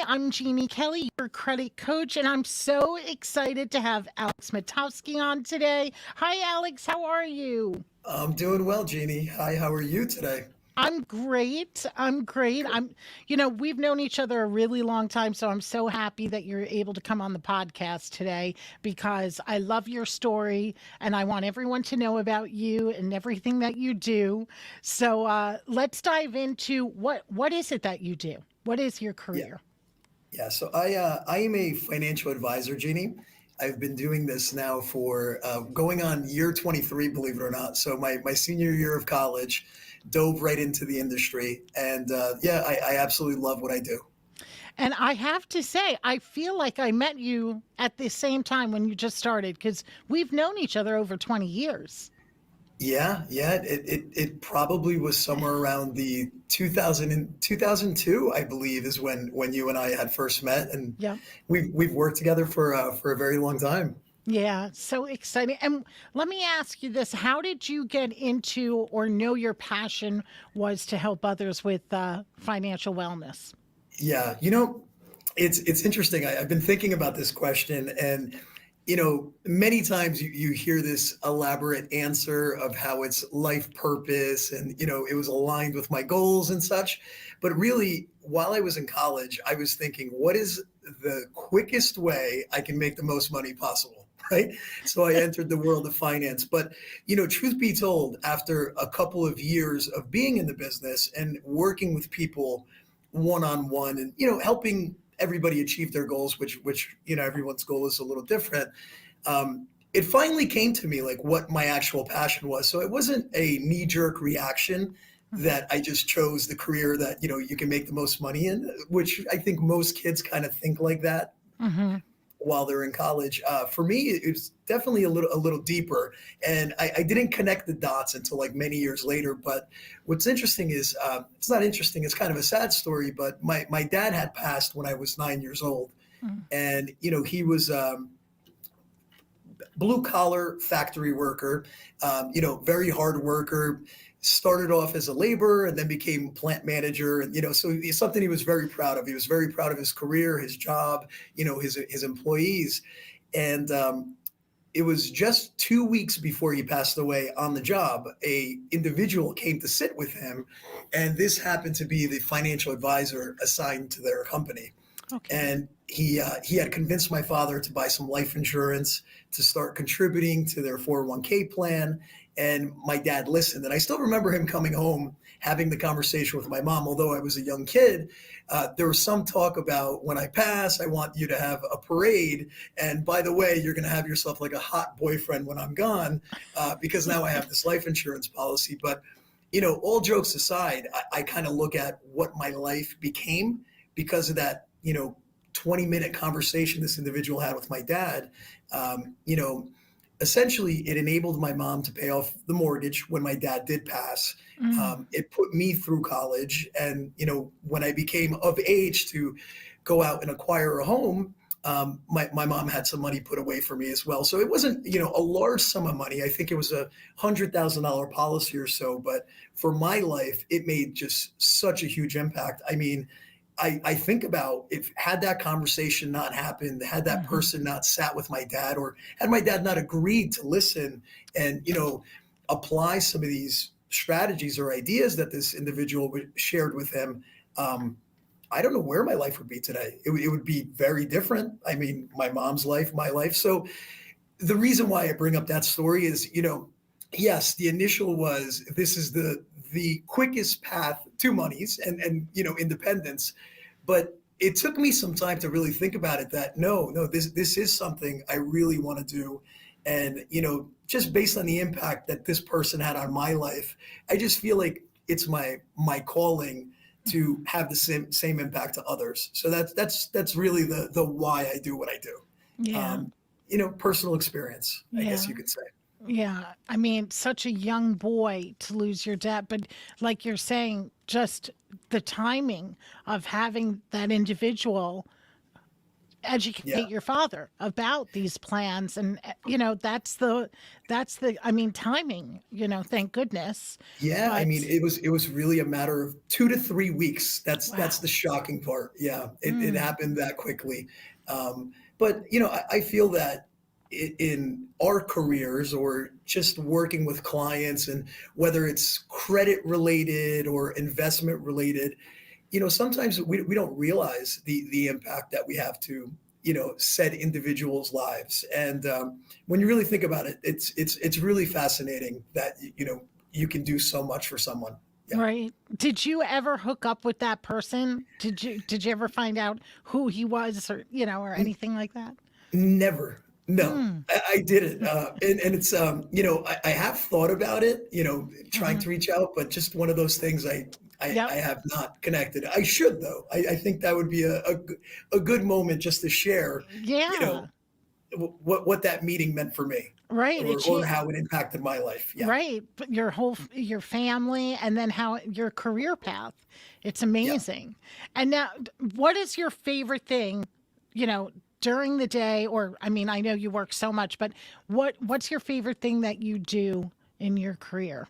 I'm Jeannie Kelly, your credit coach, and I'm so excited to have Alex Matovski on today. Hi, Alex. How are you? I'm doing well, Jeannie. Hi, how are you today? I'm great. I'm great. We've known each other a really long time, so I'm so happy that you're able to come on the podcast today because I love your story and I want everyone to know about you and everything that you do. So let's dive into what is it that you do? What is your Yeah, career? I am a financial advisor, Jeannie. I've been doing this now for going on year 23, believe it or not. So my senior year of college, dove right into the industry, and I absolutely love what I do. And I have to say, I feel like I met you at the same time when you just started because we've known each other over 20 years. It probably was somewhere around the 2000 and 2002, I believe, is when you and I had first met, and Yeah. we've worked together for a very long time. Yeah. So exciting. And let me ask you this. How did you get into or know your passion was to help others with financial wellness? Yeah, it's interesting. I've been thinking about this question, and many times you hear this elaborate answer of how it's life purpose, and it was aligned with my goals and such. But really, while I was in college, I was thinking, what is the quickest way I can make the most money possible? Right. So I entered the world of finance. But, truth be told, after a couple of years of being in the business and working with people one on one and helping everybody achieve their goals, which everyone's goal is a little different. It finally came to me like what my actual passion was. So it wasn't a knee jerk reaction Mhm. that I just chose the career that you can make the most money in, which I think most kids kind of think like that Mhm. while they're in college. For me, it was definitely a little deeper, and I didn't connect the dots until like many years later. But what's interesting is it's not interesting; it's kind of a sad story. But my dad had passed when I was 9 years old, Mhm. and he was blue collar factory worker, very hard worker. Started off as a laborer and then became plant manager, and so it's something he was very proud of. He was very proud of his career, his job, his employees, and it was just 2 weeks before he passed away on the job. A individual came to sit with him, and this happened to be the financial advisor assigned to their company. Okay. And he had convinced my father to buy some life insurance to start contributing to their 401k plan. And my dad listened. And I still remember him coming home, having the conversation with my mom. Although I was a young kid, there was some talk about when I pass, I want you to have a parade. And by the way, you're going to have yourself like a hot boyfriend when I'm gone, because now I have this life insurance policy. But all jokes aside, I kind of look at what my life became because of that, 20-minute conversation this individual had with my dad. Um, you know, Essentially, it enabled my mom to pay off the mortgage when my dad did pass. Mm. It put me through college. And, when I became of age to go out and acquire a home, my mom had some money put away for me as well. So it wasn't, a large sum of money. I think it was $100,000 policy or so. But for my life, it made just such a huge impact. I mean, I think about if had that conversation not happened, had that Mhm. person not sat with my dad, or had my dad not agreed to listen and apply some of these strategies or ideas that this individual shared with him. Um, I don't know where my life would be today. It would be very different. I mean, my mom's life, my life. So the reason why I bring up that story is, yes, the initial was this is the quickest path to monies and independence, but it took me some time to really think about it. That no, this is something I really want to do, and just based on the impact that this person had on my life, I just feel like it's my calling to have the same impact to others. So that's really the why I do what I do. Yeah. Um, Personal experience, I guess Yeah. you could say. Yeah, I mean, such a young boy to lose your dad, but like you're saying, just the timing of having that individual Yeah. educate your father about these plans. And that's the I mean, timing, thank goodness. Yeah, I mean, But it was really a matter of 2 to 3 weeks. That's wow. the shocking part. Yeah, it Mm, happened that quickly. But, I feel that in our careers or just working with clients, and whether it's credit related or investment related, sometimes we don't realize the impact that we have to, said individuals' lives. And when you really think about it, it's really fascinating that, you can do so much for someone. Yeah. right. Did you ever hook up with that person? Did you ever find out who he was, or or N- anything like that? Never. No, Mm, I didn't. And it's, I have thought about it, trying hmm. to reach out, but just one of those things I Yep. have not connected. I should, though. I think that would be a good moment just to share, you Yeah. know, what that meeting meant for me, Right. or how it impacted my life. Yeah. Right, but your family, and then how your career path. It's Yeah. amazing. And now, what is your favorite thing, during the day? Or, I mean, I know you work so much, but what's your favorite thing that you do in your career?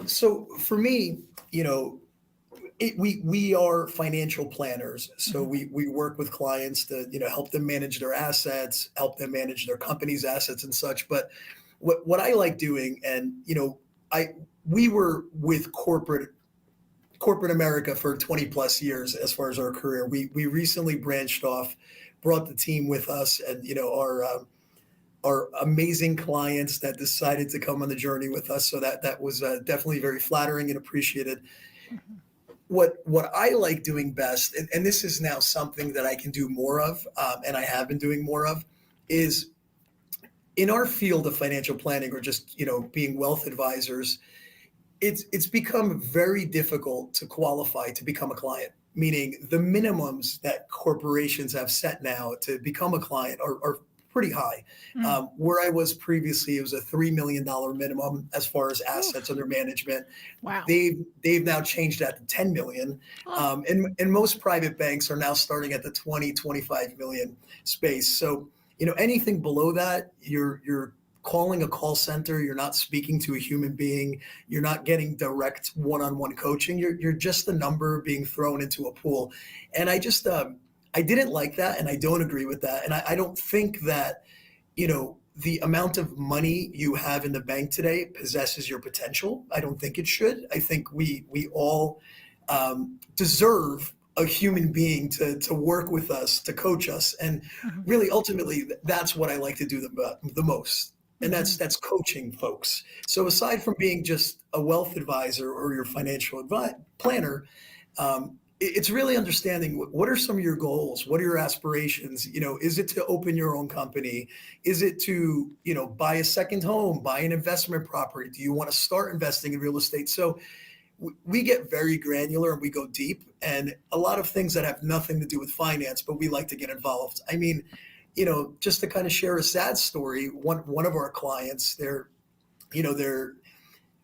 So for me, we are financial planners, so Mhm. we work with clients to, help them manage their assets, help them manage their company's assets and such. But what I like doing, and I we were with corporate America for 20 plus years as far as our career. We recently branched off, brought the team with us, and our amazing clients that decided to come on the journey with us. So that was definitely very flattering and appreciated. Mhm. What I like doing best, and this is now something that I can do more of, and I have been doing more of, is in our field of financial planning, or just being wealth advisors. It's become very difficult to qualify to become a client. Meaning the minimums that corporations have set now to become a client are pretty high. Mm. Where I was previously, it was a $3 million minimum as far as assets Oof. under management. Wow. They've now changed that to 10 million. Oh. And most private banks are now starting at the 20-25 million space. So, anything below that, you're calling a call center, you're not speaking to a human being, you're not getting direct one-on-one coaching. You're just a number being thrown into a pool. And I didn't like that, and I don't agree with that. And I don't think that, the amount of money you have in the bank today possesses your potential. I don't think it should. I think we all deserve a human being to work with us, to coach us, and Mhm. really, ultimately, that's what I like to do the most, and that's Mhm. that's coaching folks. So aside from being just a wealth advisor or your financial planner, it's really understanding what are some of your goals, what are your aspirations. Is it to open your own company, is it to buy a second home, buy an investment property, do you want to start investing in real estate? So we get very granular and we go deep, and a lot of things that have nothing to do with finance, but we like to get involved. I mean, just to kind of share a sad story, one of our clients, they're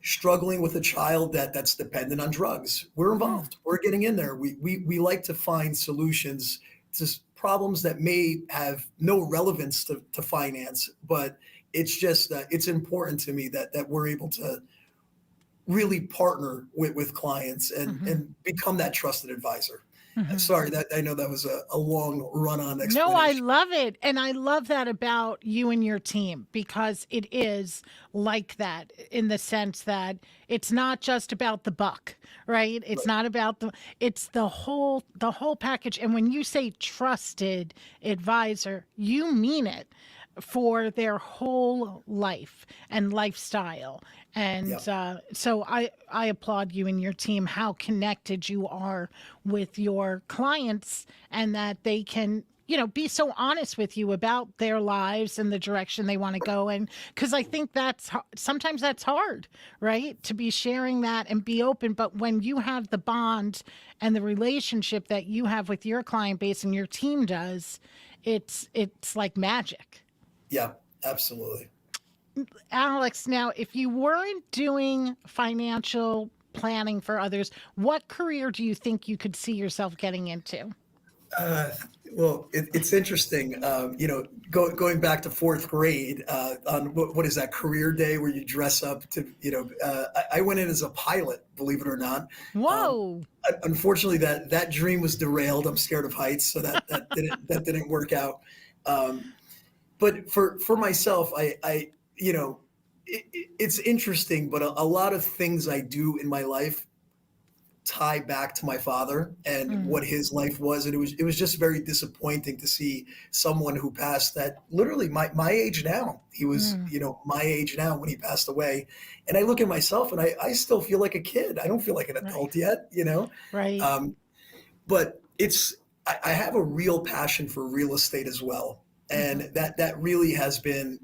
struggling with a child that's dependent on drugs. We're Mm. involved. We're getting in there. We like to find solutions to problems that may have no relevance to finance, but it's just it's important to me that we're able to really partner with clients, Mhm. and become that trusted advisor. Mhm. Sorry, that I know that was a long run-on No, I explanation. love it. And I love that about you and your team, because it is like that, in the sense that it's not just about the buck, right? It's Right. not about it's the whole package. And when you say trusted advisor, you mean it, for their whole life and lifestyle. Yeah. And so I applaud you and your team, how connected you are with your clients, and that they can be so honest with you about their lives and the direction they want to go in. Because I think sometimes that's hard, right? To be sharing that and be open. But when you have the bond and the relationship that you have with your client base and your team does, it's like magic. Yeah, absolutely. Alex, now, if you weren't doing financial planning for others, what career do you think you could see yourself getting into? Uh, Well, it's interesting, going back to fourth grade, on what is that career day where you dress up to, I went in as a pilot, believe it or not. Um, Whoa. Unfortunately, that dream was derailed. I'm scared of heights, so that didn't work out. Um, but for myself, it's interesting, but a lot of things I do in my life tie back to my father and Mm, what his life was, and it was just very disappointing to see someone who passed that literally my age now. He was, mm, my age now when he passed away, and I look at myself and I still feel like a kid. I don't feel like an right. adult yet. Right. um, but I have a real passion for real estate as well, Hmm. and that really has been,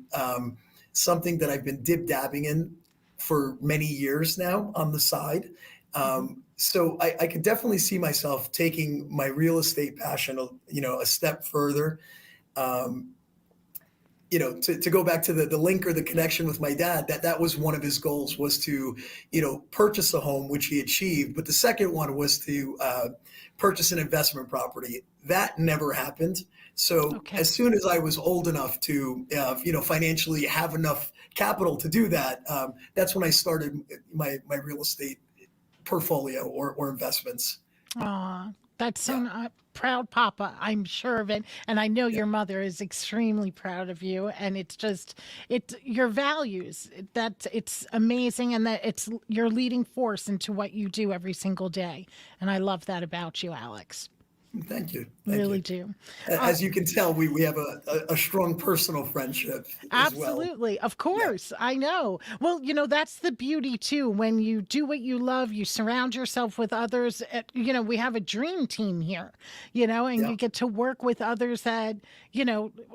something that I've been dib dabbing in for many years now on the side. Hmm. So I could definitely see myself taking my real estate passion, a step further. Um, to go back to the link or the connection with my dad, that was one of his goals, was to, purchase a home, which he achieved. But the second one was to, purchase an investment property. That never happened. So Okay. as soon as I was old enough to, financially have enough capital to do that, that's when I started my real estate portfolio or investments. Aw, that's so Yeah. proud papa, I'm sure of it. And I know Yeah. your mother is extremely proud of you. And it's just, it's your values that it's amazing, and that it's your leading force into what you do every single day. And I love that about you, Alex. Thank you. Thank Really you. do. Uh, As you can tell, we have a strong personal friendship as well. Absolutely. Of Yeah. course. I know. Well, that's the beauty too. When you do what you love, you surround yourself with others. We have a dream team here, and Yeah. you get to work with others that,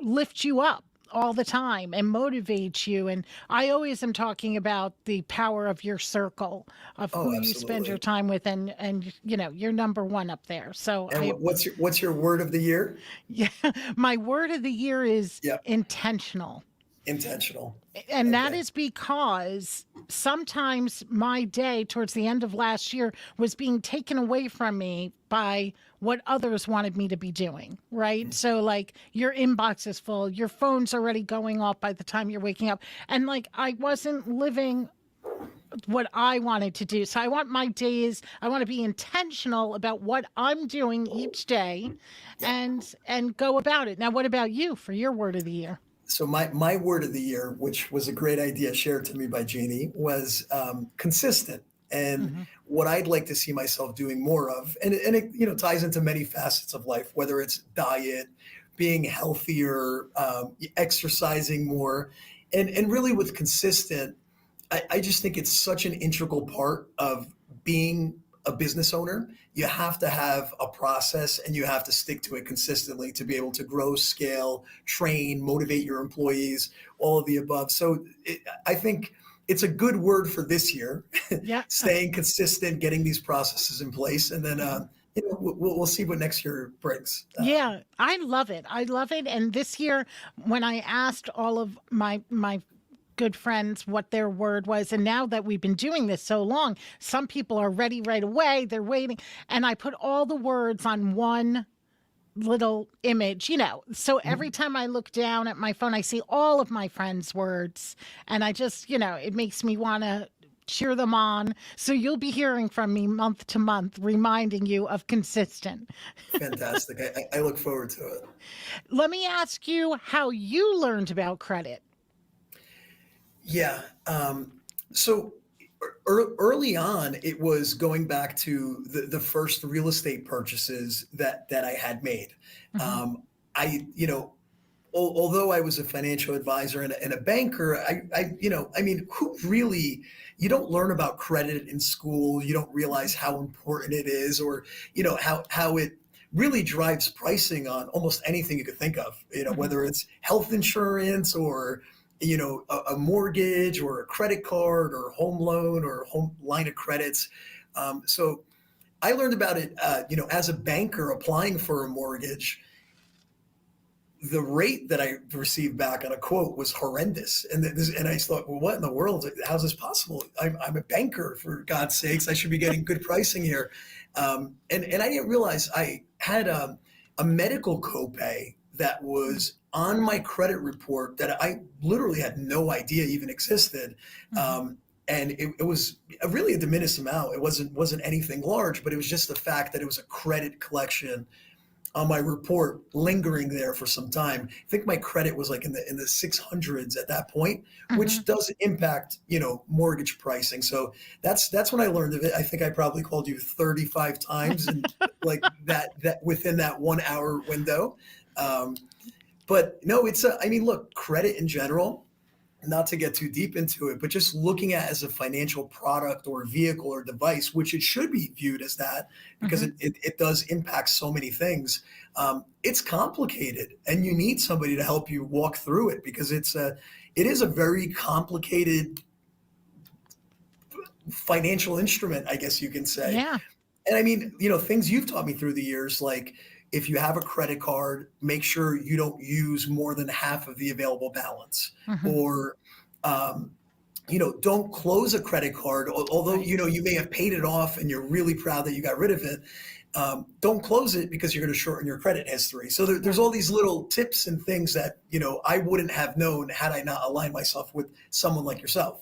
lift you up all the time and motivate you. And I always am talking about the power of your circle, of Oh, who you spend your absolutely. time with, and you're number one up there. So And what's your word of the year? yeah, my word of the year is Yep. intentional. Intentional. And that Okay. is because sometimes my day towards the end of last year was being taken away from me by what others wanted me to be doing, right? So, like, your inbox is full, your phone's already going off by the time you're waking up. And, like, I wasn't living what I wanted to do. So, I want my days, I want to be intentional about what I'm doing each day, Yep. and go about it. Now, what about you for your word of the year? So my word of the year, which was a great idea shared to me by Jeannie, was, consistent. And Hmm. what I'd like to see myself doing more of, and it ties into many facets of life, whether it's diet, being healthier, exercising more, and really with consistent. I just think it's such an integral part of being a business owner. You have to have a process and you have to stick to it consistently to be able to grow, scale, train, motivate your employees, all of the above. So I think it's a good word for this year, Yeah. staying consistent, getting these processes in place, and then, we'll see what next year brings. Yeah, I love it. I love it. And this year, when I asked all of my good friends what their word was, and now that we've been doing this so long, some people are ready right away. They're waiting, and I put all the words on one little image. So every time I look down at my phone, I see all of my friends' words, and I just, it makes me want to cheer them on. So you'll be hearing from me month to month, reminding you of consistent. Fantastic. I look forward to it. Let me ask you how you learned about credit. Yeah. So early on, it was going back to the first real estate purchases that I had made. Hmm. Um, although I was a financial advisor and a banker, I mean, who really, you don't learn about credit in school. You don't realize how important it is, or, how it really drives pricing on almost anything you could think of, Hmm. whether it's health insurance or, a mortgage or a credit card or a home loan or a home line of credits. So I learned about it, as a banker applying for a mortgage. The rate that I received back on a quote was horrendous. And I thought, well, what in the world? How's this possible? I'm a banker, for God's sakes. I should be getting good pricing here. And I didn't realize I had, a medical copay that was on my credit report that I literally had no idea even existed. Mm-hmm. Um, and it was really a diminished amount. It wasn't anything large, but it was just the fact that it was a credit collection on my report lingering there for some time. I think my credit was like in the 600s at that point, Mm-hmm. which does impact, mortgage pricing. So that's when I learned of it. I think I probably called you 35 times and like that within that 1 hour window. Um, but no, I mean, look, credit in general, not to get too deep into it, but just looking at it as a financial product or vehicle or device, which it should be viewed as that because Mm-hmm. it does impact so many things. It's complicated, and you need somebody to help you walk through it because it is a very complicated financial instrument, I guess you can say. Yeah. And I mean, things you've taught me through the years, like if you have a credit card, make sure you don't use more than half of the available balance. Mm-hmm. Or, um, don't close a credit card, although, Right. you may have paid it off and you're really proud that you got rid of it. Don't close it because you're going to shorten your credit history. So there's Right. all these little tips and things that, I wouldn't have known had I not aligned myself with someone like yourself.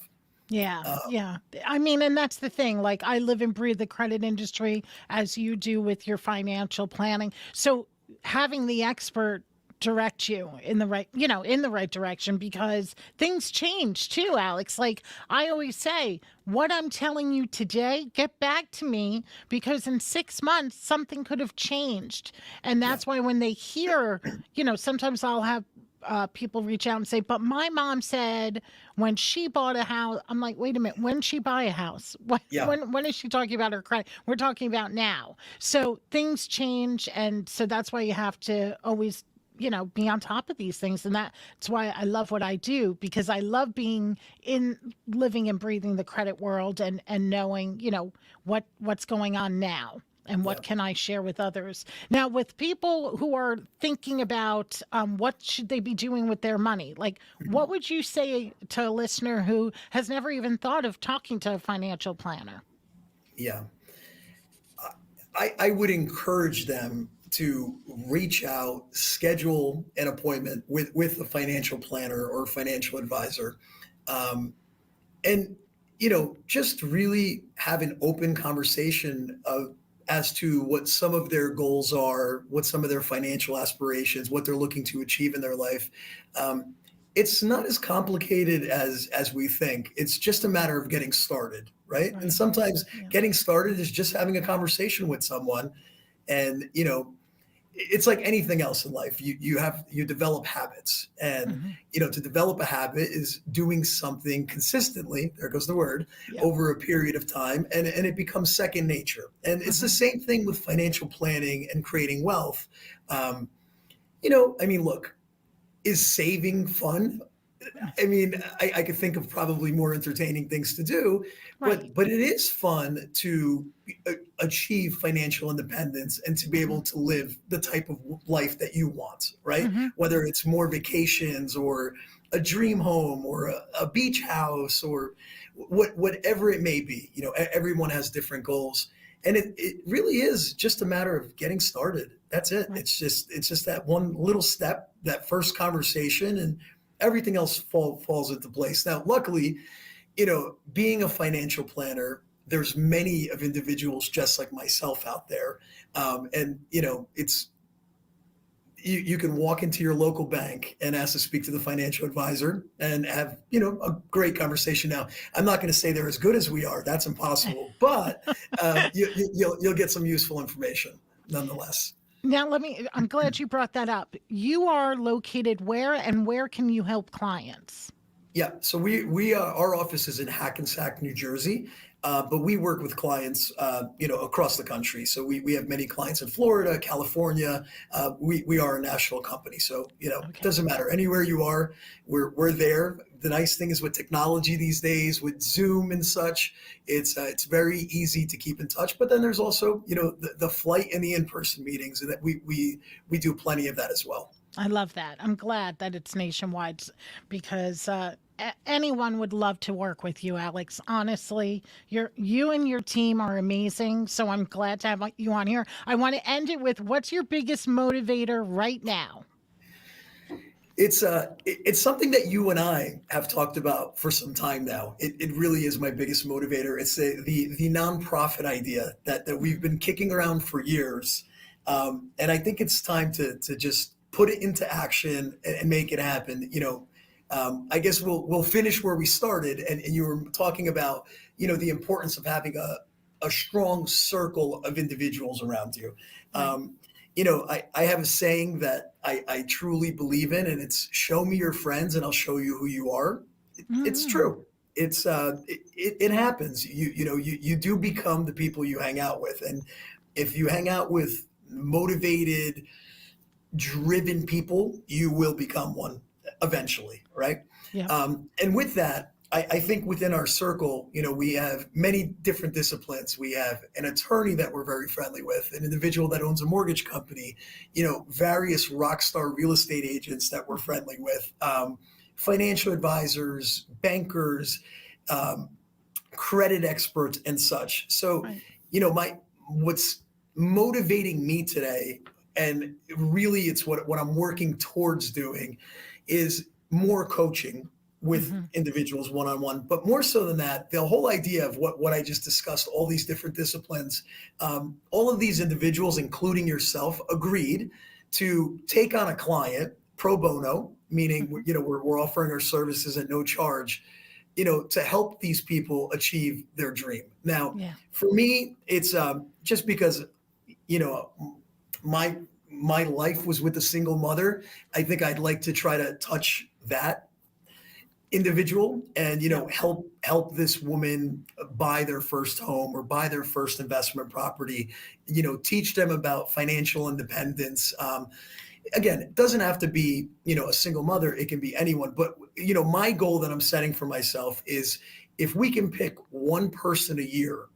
Yeah, Uh, yeah. I mean, and that's the thing. Like, I live and breathe the credit industry as you do with your financial planning. So, having the expert direct you in the right, in the right direction because things change too, Alex. Like, I always say, what I'm telling you today, get back to me because in 6 months, something could have changed. And yeah, that's why when they hear, sometimes I'll have people reach out and say, but my mom said when she bought a house, I'm like, wait a minute, when did she buy a house? When, yeah. when is she talking about her credit? We're talking about now. So things change. And so that's why you have to always, be on top of these things. And that's why I love what I do because I love being in living and breathing the credit world and knowing, what's going on now and Yeah. what can I share with others. Now, with people who are thinking about what should they be doing with their money, like what would you say to a listener who has never even thought of talking to a financial planner? Yeah. I would encourage them to reach out, schedule an appointment with a financial planner or financial advisor, um, and just really have an open conversation as to what some of their goals are, what some of their financial aspirations, what they're looking to achieve in their life. Um, it's not as complicated as we think. It's just a matter of getting started, right? And Right. sometimes Yeah. getting started is just having a conversation with someone, and it's like anything else in life. You develop habits, and Hmm. to develop a habit is doing something consistently. There goes the word, Yep. over a period of time, and it becomes second nature. And it's the Hmm. same thing with financial planning and creating wealth. Um, I mean, look, is saving fun? I mean, I could think of probably more entertaining things to do, Right. but it is fun to achieve financial independence and to be Hmm. able to live the type of life that you want, right? Hmm. Whether it's more vacations or a dream home or a beach house or whatever it may be. Everyone has different goals, and it really is just a matter of getting started. That's it. Right. It's just that one little step, that first conversation, and everything else falls into place. Now, luckily, being a financial planner, there's many of individuals just like myself out there, and it's you can walk into your local bank and ask to speak to the financial advisor and have a great conversation. Now, I'm not going to say they're as good as we are. That's impossible, but you'll get some useful information nonetheless. Now, I'm glad you brought that up. You are located where and where can you help clients? Yeah, so we our office is in Hackensack, New Jersey, but we work with clients, across the country. So we have many clients in Florida, California. We are a national company, so it Okay. doesn't matter anywhere you are, we're there. The nice thing is with technology these days, with Zoom and such, it's very easy to keep in touch. But then there's also the flight and the in-person meetings, and that we do plenty of that as well. I love that. I'm glad that it's nationwide because anyone would love to work with you, Alex. Honestly, you and your team are amazing. So I'm glad to have you on here. I want to end it with what's your biggest motivator right now? It's something that you and I have talked about for some time now. It really is my biggest motivator. It's the nonprofit idea that we've been kicking around for years, and I think it's time to just put it into action and make it happen. I guess we'll finish where we started, and you were talking about the importance of having a strong circle of individuals around you. Right. I have a saying that I truly believe in, and it's show me your friends and I'll show you who you are. It's Mm, true. It happens. You do become the people you hang out with. And if you hang out with motivated, driven people, you will become one eventually, right? yeah. And with that, I think within our circle, we have many different disciplines. We have an attorney that we're very friendly with, an individual that owns a mortgage company, various rock star real estate agents that we're friendly with, financial advisors, bankers, um, credit experts, and such. So, Right. what's motivating me today, and really it's what I'm working towards doing, is more coaching with Hmm. individuals one-on-one. But more so than that, the whole idea of what I just discussed, all these different disciplines, all of these individuals, including yourself, agreed to take on a client pro bono, meaning Hmm. we're offering our services at no charge, to help these people achieve their dream. Now, Yeah. for me, it's just because you know my my life was with a single mother. I think I'd like to try to touch that individual and Yeah. help this woman buy their first home or buy their first investment property, teach them about financial independence. Again, it doesn't have to be a single mother, it can be anyone. But my goal that I'm setting for myself is, if we can pick one person a year,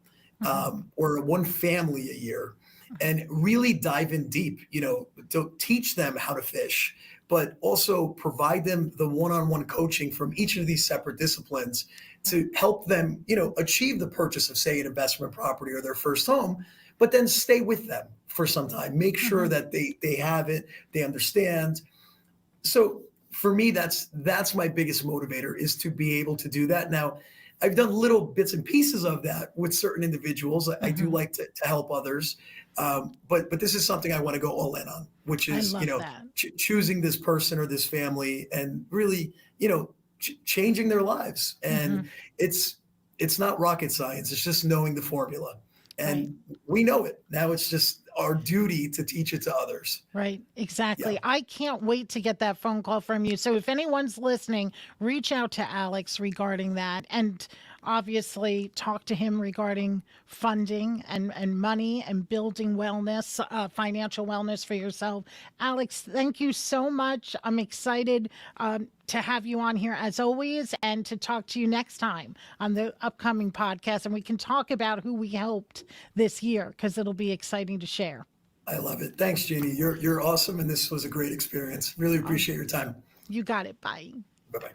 Hmm. or one family a year, Hmm. and really dive in deep, to teach them how to fish, but also provide them the one-on-one coaching from each of these separate disciplines Right. to help them, achieve the purchase of, say, an investment property or their first home, but then stay with them for some time. Make sure Hmm. that they have it, they understand. So for me, that's my biggest motivator, is to be able to do that. Now, I've done little bits and pieces of that with certain individuals. I do Hmm. like to help others, but this is something I want to go all in on, which I is love that. choosing this person or this family and really changing their lives. And Hmm. it's it's not rocket science. It's just knowing the formula, Right. and we know it now. It's just our duty to teach it to others. Right, Yeah. exactly. I can't wait to get that phone call from you. So if anyone's listening, reach out to Alex regarding that, and obviously talk to him regarding funding and money and building wellness, financial wellness for yourself. Alex, thank you so much. I'm excited to have you on here as always, and to talk to you next time on the upcoming podcast. And we can talk about who we helped this year, because it'll be exciting to share. I love it. Thanks, Jeannie. You're awesome, and this was a great experience. Really Oh, appreciate your time. you got it. Bye. Bye bye.